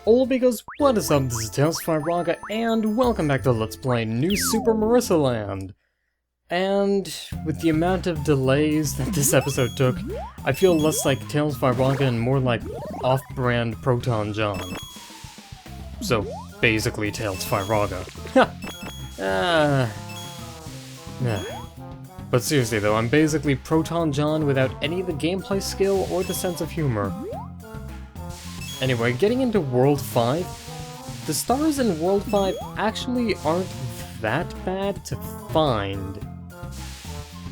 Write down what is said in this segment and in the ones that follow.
All because what is up, this is B-05 and welcome back to Let's Play New Super Marisa Land. And with the amount of delays that this episode took, I feel less like B-05 and more like off-brand Proton John. So, basically B-05. But seriously though, I'm basically Proton John without any of the gameplay skill or the sense of humor. Anyway, getting into World 5, the stars in World 5 actually aren't that bad to find,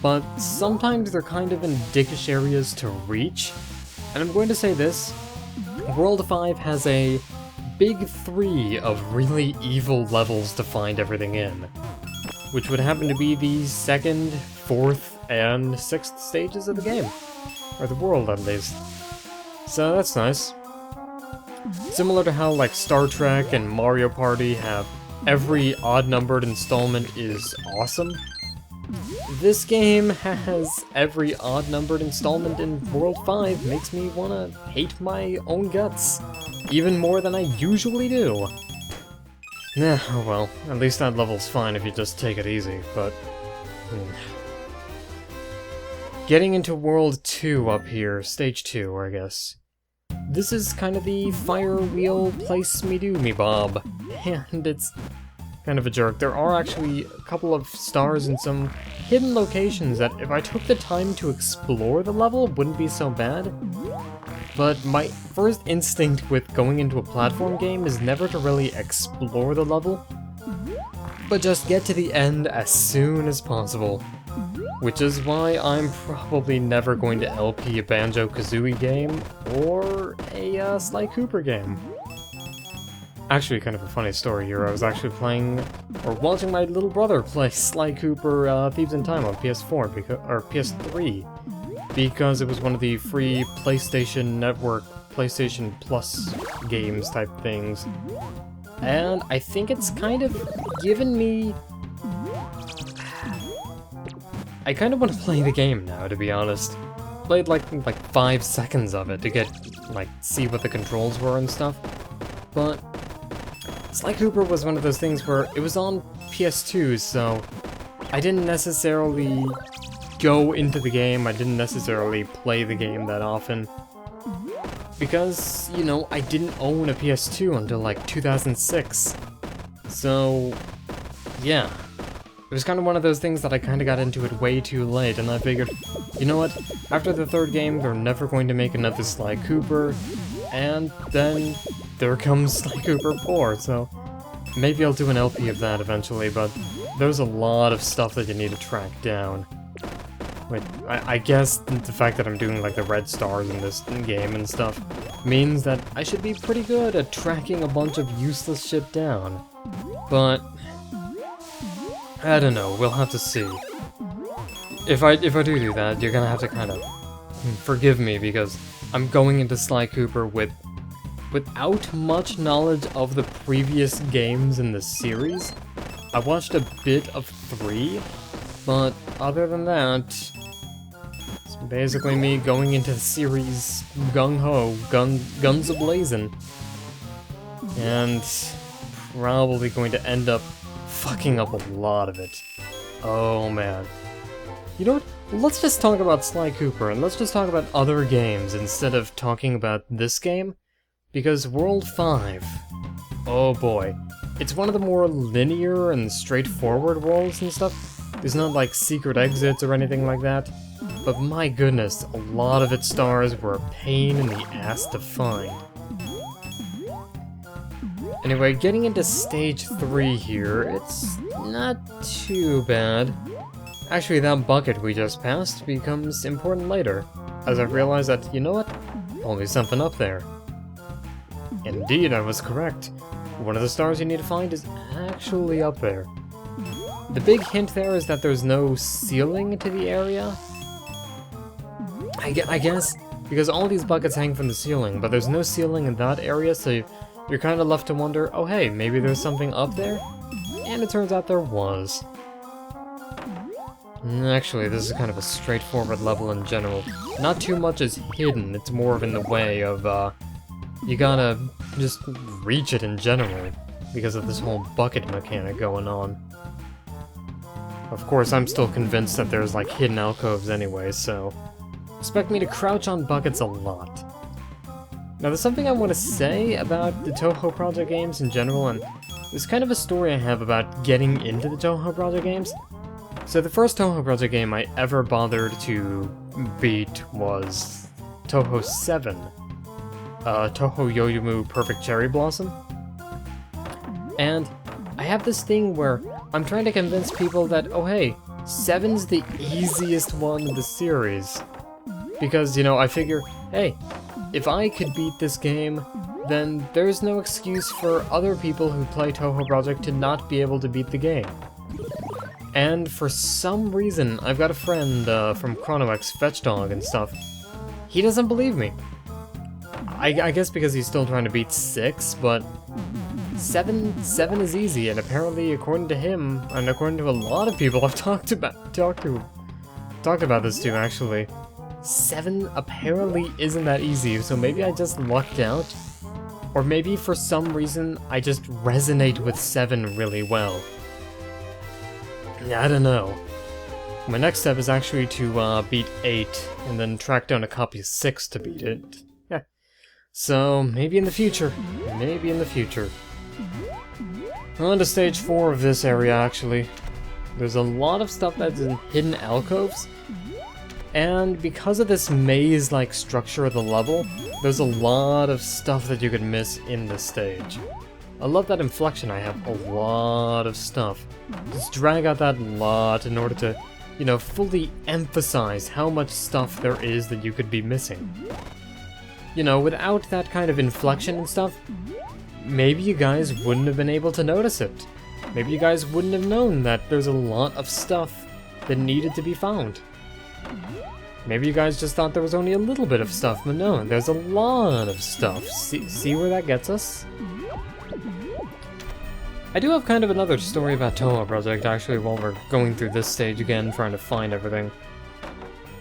but sometimes they're kind of in dickish areas to reach, and I'm going to say this, World 5 has a big 3 of really evil levels to find everything in, which would happen to be the 2nd, 4th, and 6th stages of the game, or the world at least. So that's nice. Similar to how like Star Trek and Mario Party have every odd-numbered installment is awesome, this game has every odd-numbered installment in World 5 makes me wanna hate my own guts, even more than I usually do. Nah, oh well, at least that level's fine if you just take it easy, but... Getting into World 2 up here, Stage 2, I guess. This is kind of the fire wheel place me do me bob, and it's kind of a jerk. There are actually a couple of stars in some hidden locations that if I took the time to explore the level wouldn't be so bad, but my first instinct with going into a platform game is never to really explore the level, but just get to the end as soon as possible. Which is why I'm probably never going to LP a Banjo-Kazooie game, or a Sly Cooper game. Actually, kind of a funny story here, I was actually playing, or watching my little brother play Sly Cooper Thieves in Time on PS4, or PS3, because it was one of the free PlayStation Network, PlayStation Plus games type things. And I think it's kind of given me... I kind of want to play the game now, to be honest. Played like 5 seconds of it to get, see what the controls were and stuff. But Sly Cooper was one of those things where it was on PS2, so I didn't necessarily go into the game, I didn't necessarily play the game that often. Because, you know, I didn't own a PS2 until like 2006. So, yeah. It was kind of one of those things that I kind of got into it way too late, and I figured, you know what, after the 3rd game, they're never going to make another Sly Cooper, and then there comes Sly Cooper 4, so maybe I'll do an LP of that eventually, but there's a lot of stuff that you need to track down. Wait, I guess the fact that I'm doing like the red stars in this game and stuff means that I should be pretty good at tracking a bunch of useless shit down, but... I don't know, we'll have to see. If I do that, you're gonna have to kind of forgive me because I'm going into Sly Cooper without much knowledge of the previous games in the series. I watched a bit of 3, but other than that, it's basically me going into the series gung-ho, guns a-blazing, and probably going to end up fucking up a lot of it. Oh man. You know what? Let's just talk about Sly Cooper, and let's just talk about other games instead of talking about this game, because World 5, oh boy, it's one of the more linear and straightforward worlds and stuff. There's not like secret exits or anything like that, but my goodness, a lot of its stars were a pain in the ass to find. Anyway, getting into Stage 3 here, it's not too bad. Actually, that bucket we just passed becomes important later, as I realize that, you know what, only something up there. Indeed, I was correct. One of the stars you need to find is actually up there. The big hint there is that there's no ceiling to the area. I guess, because all these buckets hang from the ceiling, but there's no ceiling in that area, so you're kind of left to wonder, oh hey, maybe there's something up there? And it turns out there was. Actually, this is kind of a straightforward level in general. Not too much is hidden, it's more of in the way of, you gotta just reach it in general, because of this whole bucket mechanic going on. Of course, I'm still convinced that there's like hidden alcoves anyway, so expect me to crouch on buckets a lot. Now there's something I want to say about the Touhou Project games in general, and there's kind of a story I have about getting into the Touhou Project games. So the first Touhou Project game I ever bothered to beat was Touhou 7, Touhou Yoyumu Perfect Cherry Blossom. And I have this thing where I'm trying to convince people that, oh hey, 7's the easiest one in the series. Because, you know, I figure, hey, if I could beat this game, then there's no excuse for other people who play Touhou Project to not be able to beat the game. And for some reason, I've got a friend from ChronoX, Fetchdog and stuff. He doesn't believe me. I guess because he's still trying to beat 6, but 7 is easy, and apparently, according to him, and according to a lot of people I've talked about this to, actually, 7 apparently isn't that easy, so maybe I just lucked out, or maybe for some reason I just resonate with 7 really well. I don't know. My next step is actually to beat 8, and then track down a copy of 6 to beat it. Yeah. So, maybe in the future. Maybe in the future. On to stage 4 of this area, actually. There's a lot of stuff that's in hidden alcoves, and because of this maze-like structure of the level, there's a lot of stuff that you could miss in this stage. I love that inflection I have, a lot of stuff. Just drag out that lot in order to, you know, fully emphasize how much stuff there is that you could be missing. You know, without that kind of inflection and stuff, maybe you guys wouldn't have been able to notice it. Maybe you guys wouldn't have known that there's a lot of stuff that needed to be found. Maybe you guys just thought there was only a little bit of stuff, but no, there's a lot of stuff. See where that gets us? I do have kind of another story about Touhou Project, actually, while we're going through this stage again, trying to find everything.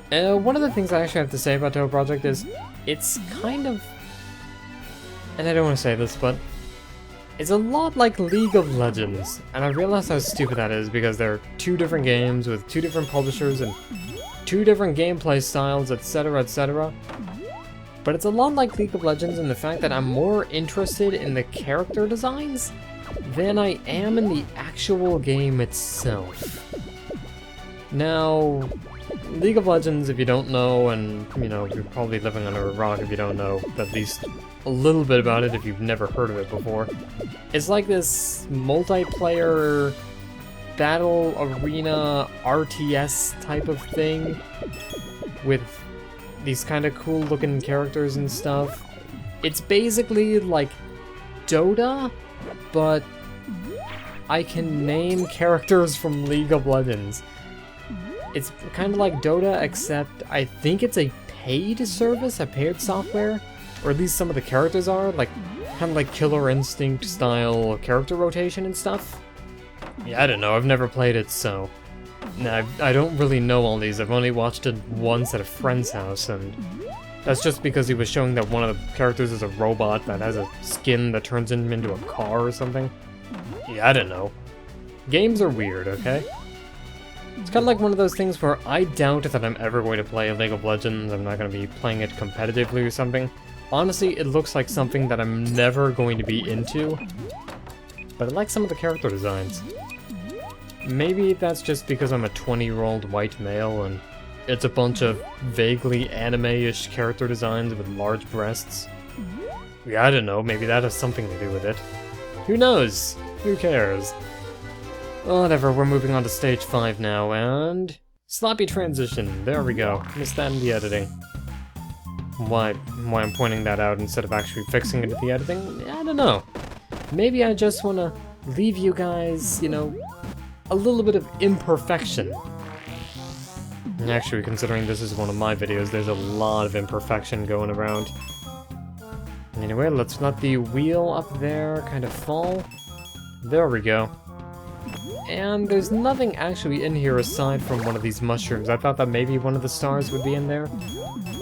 One of the things I actually have to say about Touhou Project is, it's kind of... and I don't want to say this, but it's a lot like League of Legends, and I realize how stupid that is because they're two different games with two different publishers and two different gameplay styles, etc, etc. But it's a lot like League of Legends in the fact that I'm more interested in the character designs than I am in the actual game itself. Now, League of Legends, if you don't know, and, you know, you're probably living under a rock if you don't know at least a little bit about it if you've never heard of it before. It's like this multiplayer battle arena RTS type of thing with these kind of cool looking characters and stuff. It's basically like Dota, but I can name characters from League of Legends. It's kind of like Dota, except I think it's a paid service, a paid software, or at least some of the characters are, like kind of like Killer Instinct style character rotation and stuff. Yeah, I don't know, I've never played it, so I don't really know all these. I've only watched it once at a friend's house, and that's just because he was showing that one of the characters is a robot that has a skin that turns him into a car or something. Yeah, I don't know. Games are weird, okay? It's kind of like one of those things where I doubt that I'm ever going to play League of Legends. I'm not going to be playing it competitively or something. Honestly, it looks like something that I'm never going to be into. But I like some of the character designs. Maybe that's just because I'm a 20-year-old white male and it's a bunch of vaguely anime-ish character designs with large breasts. Yeah, I don't know, maybe that has something to do with it. Who knows? Who cares? Whatever, we're moving on to stage 5 now, and... sloppy transition, there we go. Missed that in the editing. Why I'm pointing that out instead of actually fixing it in the editing? I don't know. Maybe I just want to leave you guys, you know, a little bit of imperfection. And actually, considering this is one of my videos, there's a lot of imperfection going around. Anyway, let's let the wheel up there kind of fall. There we go. And there's nothing actually in here aside from one of these mushrooms. I thought that maybe one of the stars would be in there.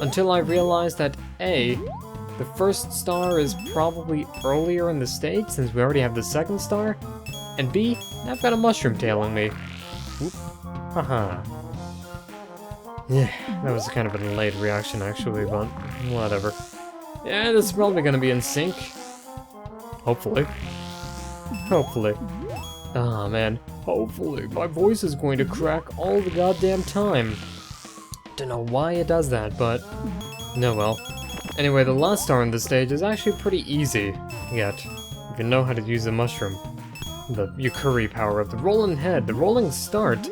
Until I realized that A, the first star is probably earlier in the stage since we already have the second star. And B, I've got a mushroom tailing me. Whoop. Haha. Yeah, that was kind of a delayed reaction actually, but whatever. Yeah, this is probably gonna be in sync. Hopefully. Hopefully. Ah, man. Hopefully. My voice is going to crack all the goddamn time. Don't know why it does that, but... no well. Anyway, the last star on this stage is actually pretty easy to get, if you know how to use the mushroom. The Yukuri power-up, the rolling head, the rolling start,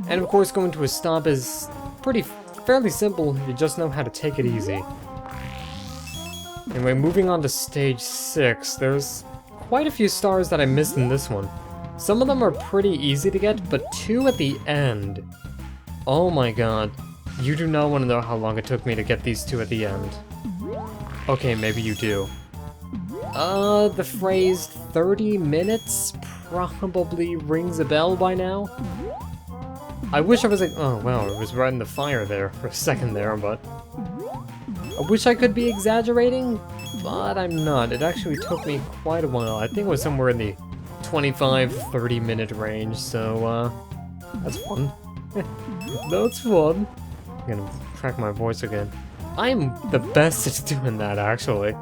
and of course going to a stop is fairly simple if you just know how to take it easy. Anyway, moving on to stage 6, there's quite a few stars that I missed in this one. Some of them are pretty easy to get, but 2 at the end. Oh my god. You do not want to know how long it took me to get these 2 at the end. Okay, maybe you do. The phrase 30 minutes probably rings a bell by now. I wish I was like, oh wow, it was right in the fire there for a second there, but... I wish I could be exaggerating, but I'm not. It actually took me quite a while. I think it was somewhere in the 25-30 minute range, so, that's fun. That's fun. I'm gonna crack my voice again. I'm the best at doing that, actually.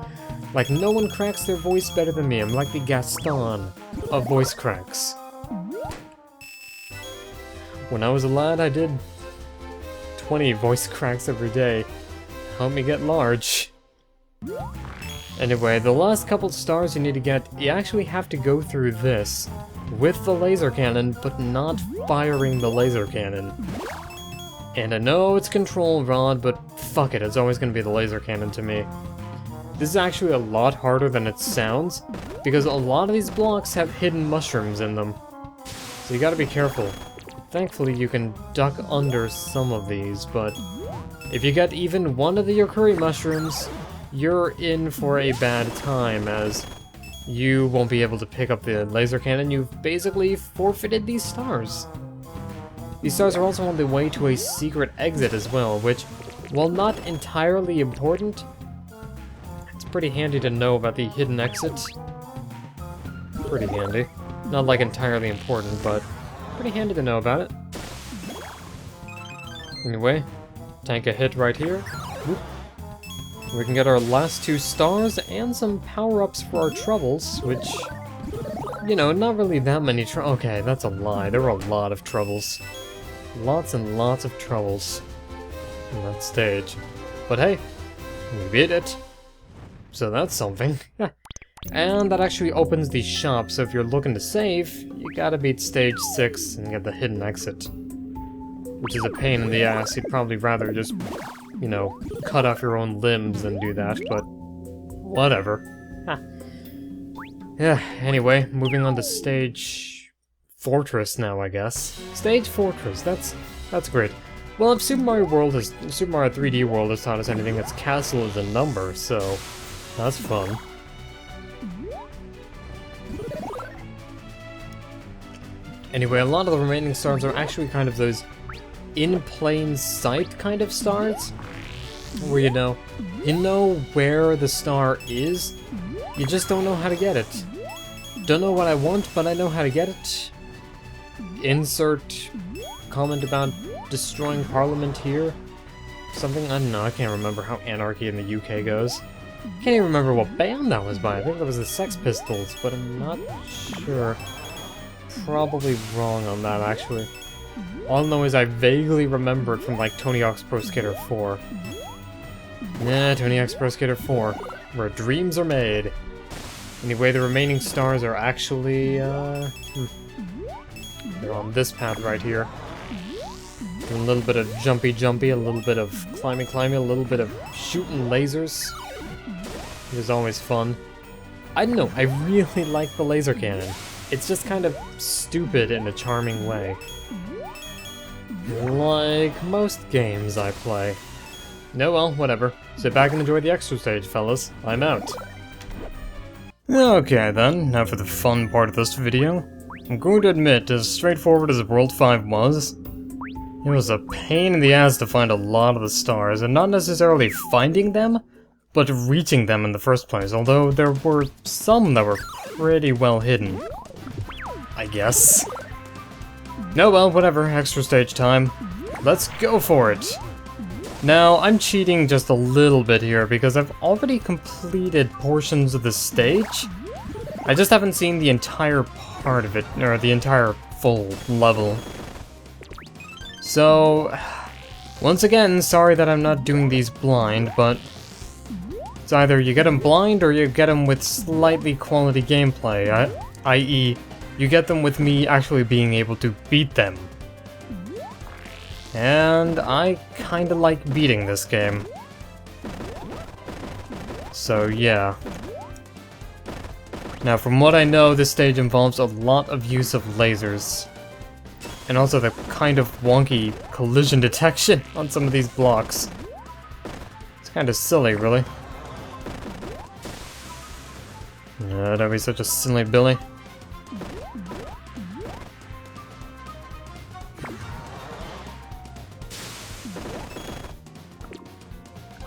Like, no one cracks their voice better than me. I'm like the Gaston of voice cracks. When I was a lad, I did 20 voice cracks every day. Help me get large. Anyway, the last couple stars you need to get, you actually have to go through this with the laser cannon, but not firing the laser cannon. And I know it's control rod, but fuck it, it's always gonna be the laser cannon to me. This is actually a lot harder than it sounds, because a lot of these blocks have hidden mushrooms in them. So you gotta be careful. Thankfully you can duck under some of these, but if you get even one of the Yukuri mushrooms, you're in for a bad time, as you won't be able to pick up the laser cannon. You've basically forfeited these stars. These stars are also on the way to a secret exit as well, which, while not entirely important, it's pretty handy to know about the hidden exit. Pretty handy. Not like entirely important, but pretty handy to know about it. Anyway, tank a hit right here. Whoop. We can get our last 2 stars and some power-ups for our troubles, which, you know, not really that many okay, that's a lie. There were a lot of troubles. Lots and lots of troubles in that stage. But hey, we beat it. So that's something. And that actually opens the shop, so if you're looking to save, you gotta beat stage 6 and get the hidden exit. Which is a pain in the ass. You'd probably rather just, you know, cut off your own limbs than do that, but whatever. Yeah, anyway, moving on to stage Fortress now, I guess. Stage Fortress, that's great. Well, if Super Mario 3D World has taught us anything, it's castle is a number, so that's fun. Anyway, a lot of the remaining stars are actually kind of those in plain sight kind of stars, where you know where the star is, you just don't know how to get it. Don't know what I want, but I know how to get it. Insert comment about destroying Parliament here. Something, I don't know, I can't remember how Anarchy in the UK goes. Can't even remember what band that was by. I think that was the Sex Pistols, but I'm not sure. Probably wrong on that, actually. All I know is I vaguely remember it from, like, Tony Hawk's Pro Skater 4. Nah, Tony Hawk's Pro Skater 4, where dreams are made. Anyway, the remaining stars are actually, they're on this path right here. A little bit of jumpy, a little bit of climby, a little bit of shooting lasers. It was always fun. I don't know, I really like the laser cannon. It's just kind of stupid in a charming way. Like most games I play. No, well, whatever. Sit back and enjoy the extra stage, fellas. I'm out. Okay then, now for the fun part of this video. I'm going to admit, as straightforward as World 5 was, it was a pain in the ass to find a lot of the stars, and not necessarily finding them, but reaching them in the first place, although there were some that were pretty well hidden. I guess. No, well, whatever, extra stage time. Let's go for it! Now, I'm cheating just a little bit here because I've already completed portions of the stage. I just haven't seen the entire part of it, or the entire full level. So, once again, sorry that I'm not doing these blind, but it's either you get them blind or you get them with slightly quality gameplay, i.e., you get them with me actually being able to beat them. And I kinda like beating this game. So yeah. Now from what I know, this stage involves a lot of use of lasers. And also the kind of wonky collision detection on some of these blocks. It's kinda silly, really. Don't be such a silly Billy.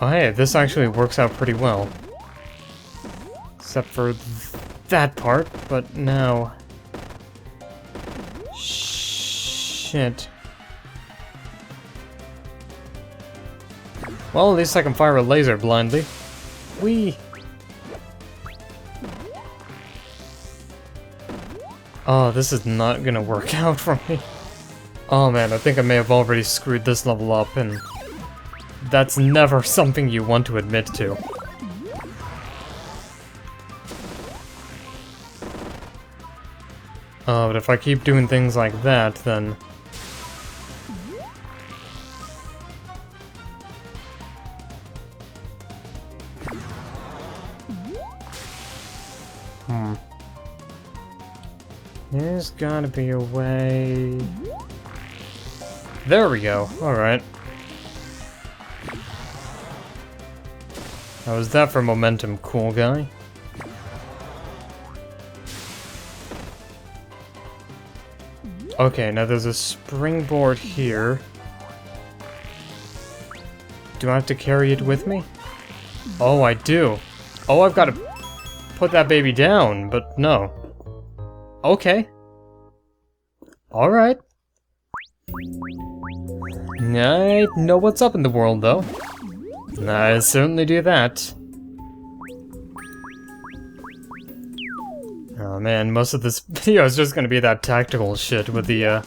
Oh hey, this actually works out pretty well. Except for that part, but now... Shit. Well, at least I can fire a laser blindly. Whee! Oh, this is not gonna work out for me. Oh man, I think I may have already screwed this level up, and that's never something you want to admit to. Oh, but if I keep doing things like that, then... There's gotta be a way... There we go, alright. How was that for momentum, cool guy? Okay, now there's a springboard here. Do I have to carry it with me? Oh, I do. Oh, I've got to put that baby down, but no. Okay. Alright. I know what's up in the world, though. I certainly do that. Oh man, most of this video is just gonna be that tactical shit with the,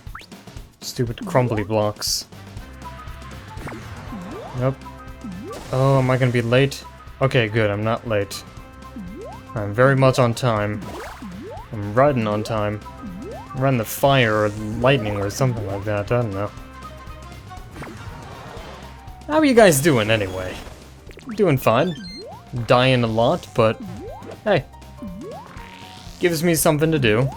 stupid crumbly blocks. Nope. Oh, am I gonna be late? Okay, good, I'm not late. I'm very much on time. I'm riding on time. I'm riding the fire or lightning or something like that, I don't know. How are you guys doing anyway? Doing fine. Dying a lot, but hey. Gives me something to do.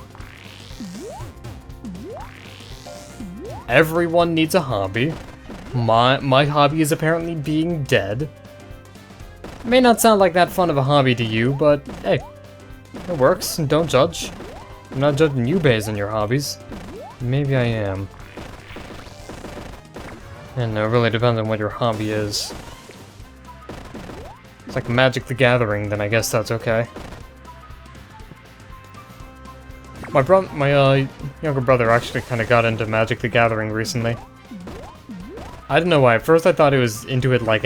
Everyone needs a hobby. My hobby is apparently being dead. It may not sound like that fun of a hobby to you, but hey, it works, and don't judge. I'm not judging you based on your hobbies. Maybe I am. And it really depends on what your hobby is. It's like Magic the Gathering, then I guess that's okay. My younger brother actually kind of got into Magic the Gathering recently. I don't know why. At first I thought he was into it like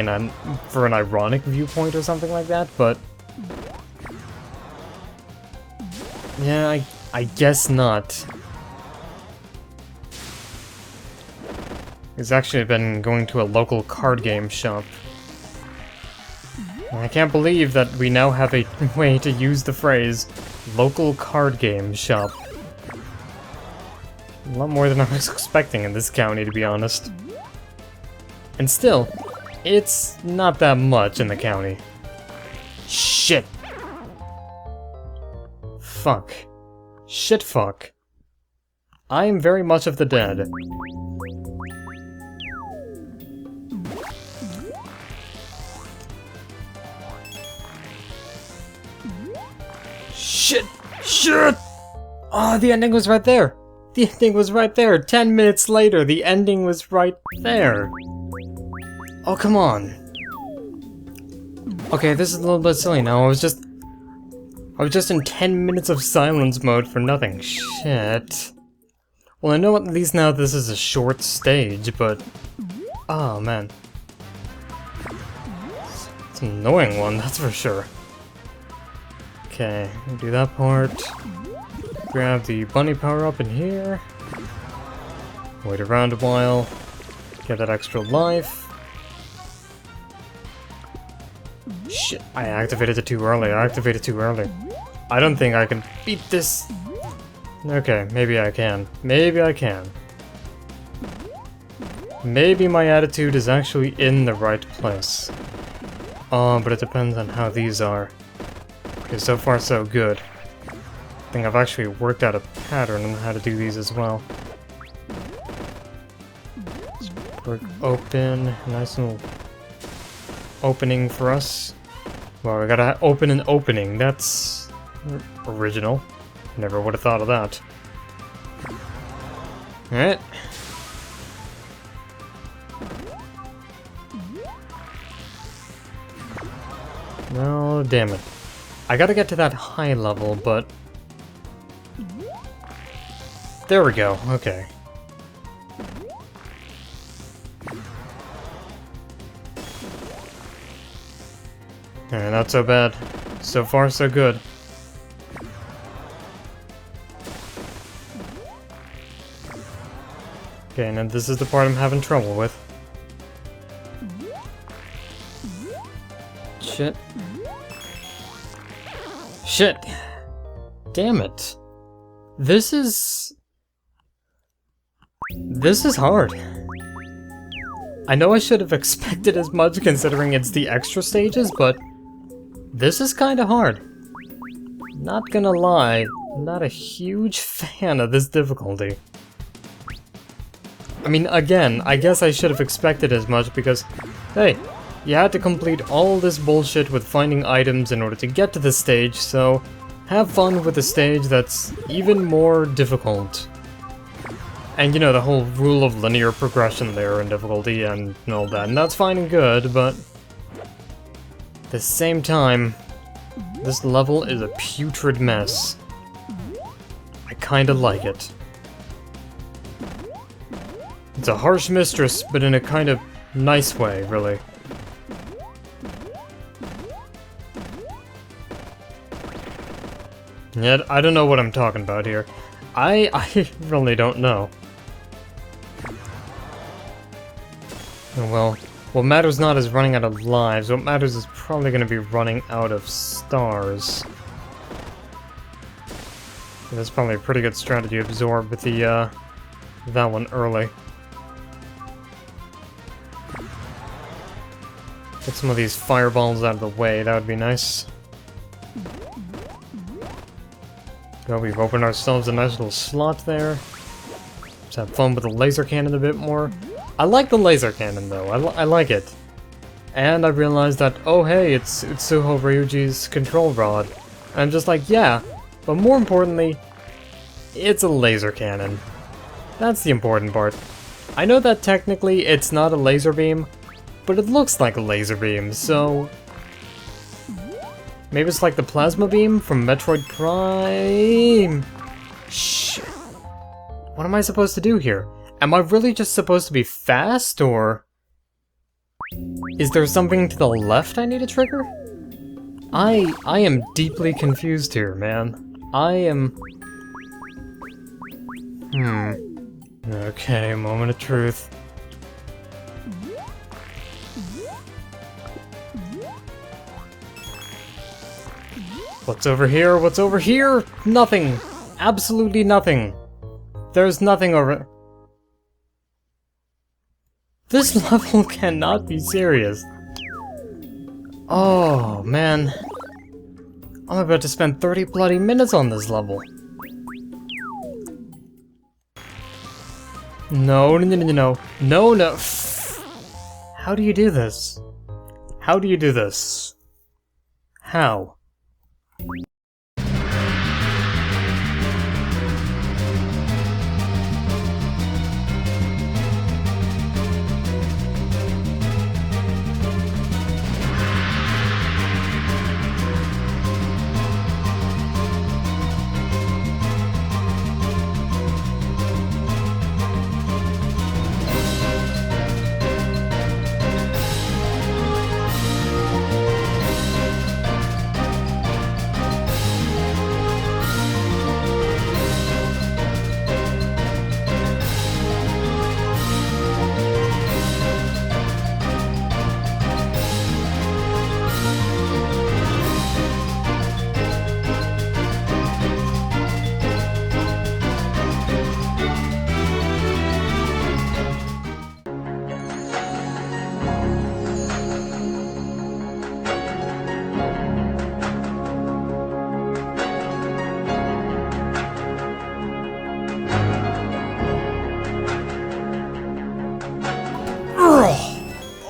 for an ironic viewpoint or something like that, but... Yeah, I guess not. He's actually been going to a local card game shop. And I can't believe that we now have a way to use the phrase local card game shop. A lot more than I was expecting in this county, to be honest. And still, it's not that much in the county. Shit! Fuck. Shit fuck. I am very much of the dead. Shit! Shit! Oh, the ending was right there! The ending was right there! 10 minutes later, the ending was right there! Oh, come on. Okay, this is a little bit silly now. I was just in 10 minutes of silence mode for nothing. Shit. Well, I know at least now this is a short stage, but... Oh, man. It's an annoying one, that's for sure. Okay, do that part. Grab the bunny power-up in here. Wait around a while. Get that extra life. Shit, I activated it too early. I don't think I can beat this. Okay, maybe I can. Maybe I can. Maybe my attitude is actually in the right place. But it depends on how these are. Okay, so far so good. I think I've actually worked out a pattern on how to do these as well. Break open, nice little opening for us. Well, we gotta open an opening, that's original. Never would have thought of that. Alright. No, damn it. I gotta get to that high level, but... There we go, okay. Alright, not so bad. So far, so good. Okay, now this is the part I'm having trouble with. Shit. Shit! Damn it. This is hard. I know I should have expected as much considering it's the extra stages, but this is kinda hard. Not gonna lie, not a huge fan of this difficulty. I mean, again, I guess I should have expected as much because, hey, you had to complete all this bullshit with finding items in order to get to this stage, so have fun with a stage that's even more difficult. And you know, the whole rule of linear progression there and difficulty and all that, and that's fine and good, but at the same time, this level is a putrid mess. I kinda like it. It's a harsh mistress, but in a kind of nice way, really. Yet, I don't know what I'm talking about here. I really don't know. Oh well, what matters not is running out of lives, what matters is probably going to be running out of stars. That's probably a pretty good strategy to absorb with the, that one early. Get some of these fireballs out of the way, that would be nice. Well, we've opened ourselves a nice little slot there. Let's have fun with the laser cannon a bit more. I like the laser cannon though, I like it. And I realized that, oh hey, it's Suho Ryuji's control rod. And I'm just like, yeah, but more importantly, it's a laser cannon. That's the important part. I know that technically it's not a laser beam, but it looks like a laser beam, so... Maybe it's like the plasma beam from Metroid Prime? Shh. What am I supposed to do here? Am I really just supposed to be fast, or... Is there something to the left I need to trigger? I am deeply confused here, man. I am... Okay, moment of truth. What's over here? What's over here? Nothing! Absolutely nothing! There's nothing over... This level cannot be serious. Oh, man. I'm about to spend 30 bloody minutes on this level. No, no, no, no, no. No, no. How do you do this? How do you do this? How?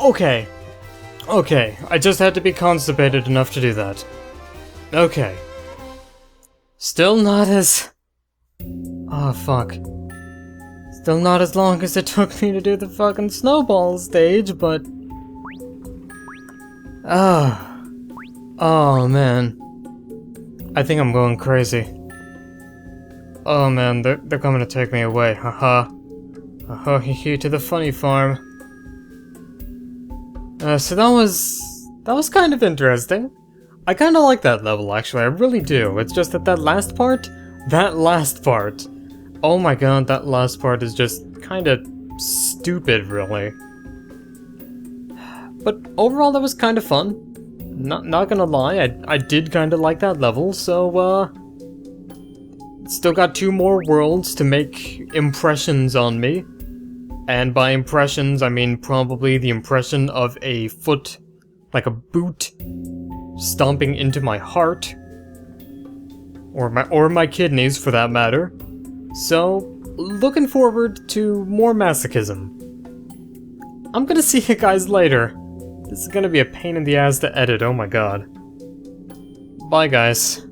Okay. Okay, I just had to be constipated enough to do that. Okay. Still not as... Oh, fuck. Still not as long as it took me to do the fucking snowball stage, but... Oh, man. I think I'm going crazy. Oh man, they're coming to take me away, haha. Haha, hee to the funny farm. So that was kind of interesting. I kind of like that level, actually, I really do. It's just that last part, oh my god, that last part is just kind of stupid, really. But overall, that was kind of fun. Not gonna lie, I did kind of like that level, so, still got 2 more worlds to make impressions on me. And by impressions, I mean probably the impression of a foot, like a boot, stomping into my heart. Or my kidneys, for that matter. So, looking forward to more masochism. I'm gonna see you guys later. This is gonna be a pain in the ass to edit, oh my god. Bye, guys.